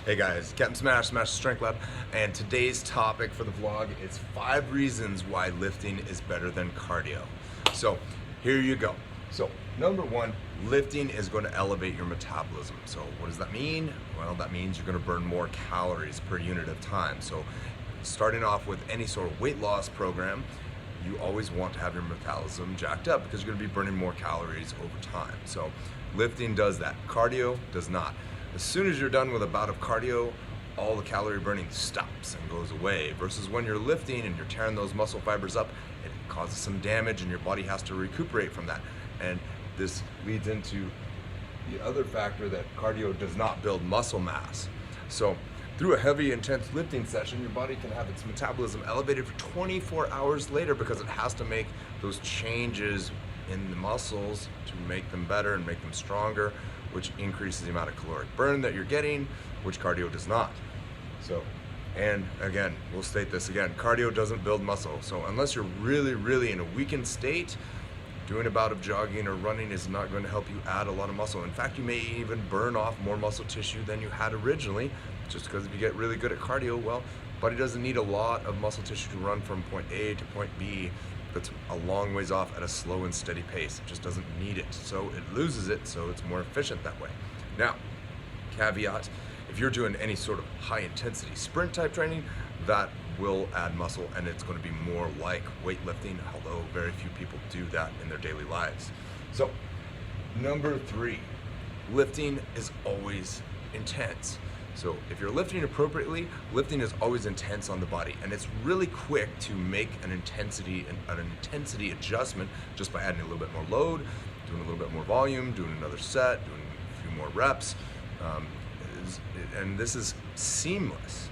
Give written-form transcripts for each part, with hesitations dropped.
Hey guys, Captain Smash Strength Lab, and today's topic for the vlog is 5 reasons why lifting is better than cardio. So here you go. So number 1, lifting is going to elevate your metabolism. So what does that mean? Well, that means you're going to burn more calories per unit of time. So starting off with any sort of weight loss program, you always want to have your metabolism jacked up because you're going to be burning more calories over time. So lifting does that. Cardio does not. As soon as you're done with a bout of cardio, all the calorie burning stops and goes away, versus when you're lifting and you're tearing those muscle fibers up, it causes some damage and your body has to recuperate from that. And this leads into the other factor that cardio does not build muscle mass. So through a heavy, intense lifting session, your body can have its metabolism elevated for 24 hours later because it has to make those changes in the muscles to make them better and make them stronger, which increases the amount of caloric burn that you're getting, which cardio does not. So, and again, we'll state this again, cardio doesn't build muscle. So unless you're really in a weakened state, doing a bout of jogging or running is not going to help you add a lot of muscle. In fact, you may even burn off more muscle tissue than you had originally, just because if you get really good at cardio, well, body doesn't need a lot of muscle tissue to run from point A to point B that's a long ways off at a slow and steady pace. It just doesn't need it. So it loses it, so it's more efficient that way. Now, caveat, if you're doing any sort of high intensity sprint type training, that will add muscle and it's going to be more like weightlifting, although very few people do that in their daily lives. So, number 3, lifting is always intense. So if you're lifting appropriately, lifting is always intense on the body, and it's really quick to make an intensity adjustment just by adding a little bit more load, doing a little bit more volume, doing another set, doing a few more reps, and this is seamless.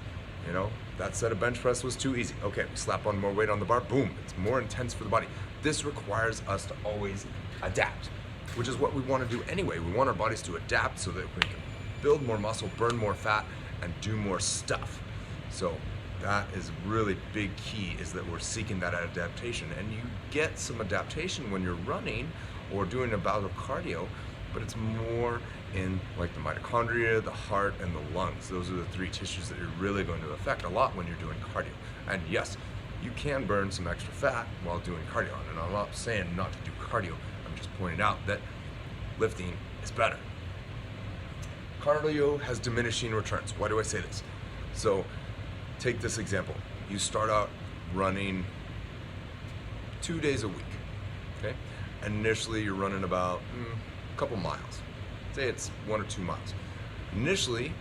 You know, that set of bench press was too easy. Okay, we slap on more weight on the bar, boom, it's more intense for the body. This requires us to always adapt, which is what we want to do anyway. We want our bodies to adapt so that we can build more muscle, burn more fat, and do more stuff. So that is really big key, is that we're seeking that adaptation. And you get some adaptation when you're running or doing a bout of cardio, but it's more in like the mitochondria, the heart, and the lungs. Those are the 3 tissues that you're really going to affect a lot when you're doing cardio. And yes, you can burn some extra fat while doing cardio. And I'm not saying not to do cardio, I'm just pointing out that lifting is better. Cardio has diminishing returns. Why do I say this? So take this example. You start out running 2 days a week, okay? Initially you're running about a couple miles. Say it's 1 or 2 miles. Initially,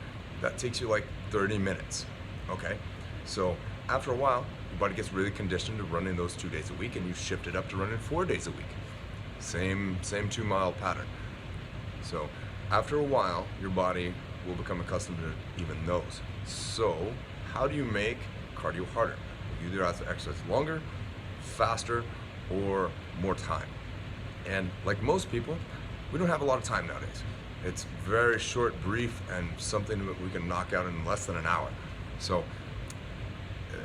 that takes you like 30 minutes, okay? So after a while, your body gets really conditioned to running those 2 days a week, and you shift it up to running 4 days a week. Same 2-mile pattern. So after a while, your body will become accustomed to even those. So how do you make cardio harder? You either have to exercise longer, faster, or more time. And like most people, we don't have a lot of time nowadays. It's very short, brief, and something that we can knock out in less than an hour. So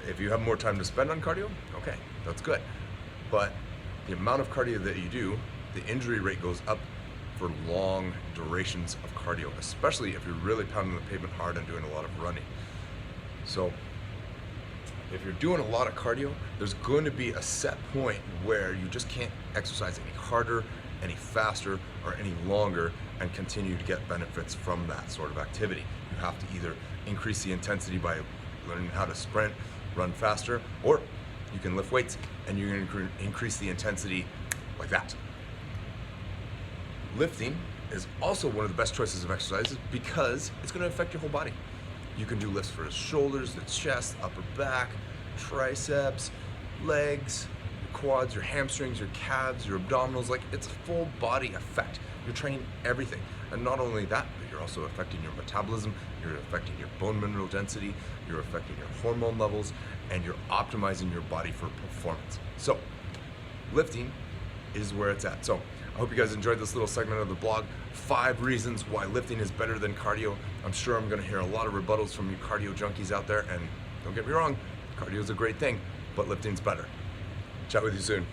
if you have more time to spend on cardio, okay, that's good. But the amount of cardio that you do, the injury rate goes up for long durations of cardio, especially if you're really pounding the pavement hard and doing a lot of running. So if you're doing a lot of cardio, there's going to be a set point where you just can't exercise any harder, any faster, or any longer and continue to get benefits from that sort of activity. You have to either increase the intensity by learning how to sprint, run faster, or you can lift weights and you can increase the intensity like that. Lifting is also one of the best choices of exercises because it's going to affect your whole body. You can do lifts for the shoulders, the chest, upper back, triceps, legs, your quads, your hamstrings, your calves, your abdominals. Like, it's a full body effect. You're training everything. And not only that, but you're also affecting your metabolism, you're affecting your bone mineral density, you're affecting your hormone levels, and you're optimizing your body for performance. So lifting is where it's at. So I hope you guys enjoyed this little segment of the blog. 5 reasons why lifting is better than cardio. I'm sure I'm gonna hear a lot of rebuttals from you cardio junkies out there, and don't get me wrong, cardio is a great thing, but lifting's better. Chat with you soon.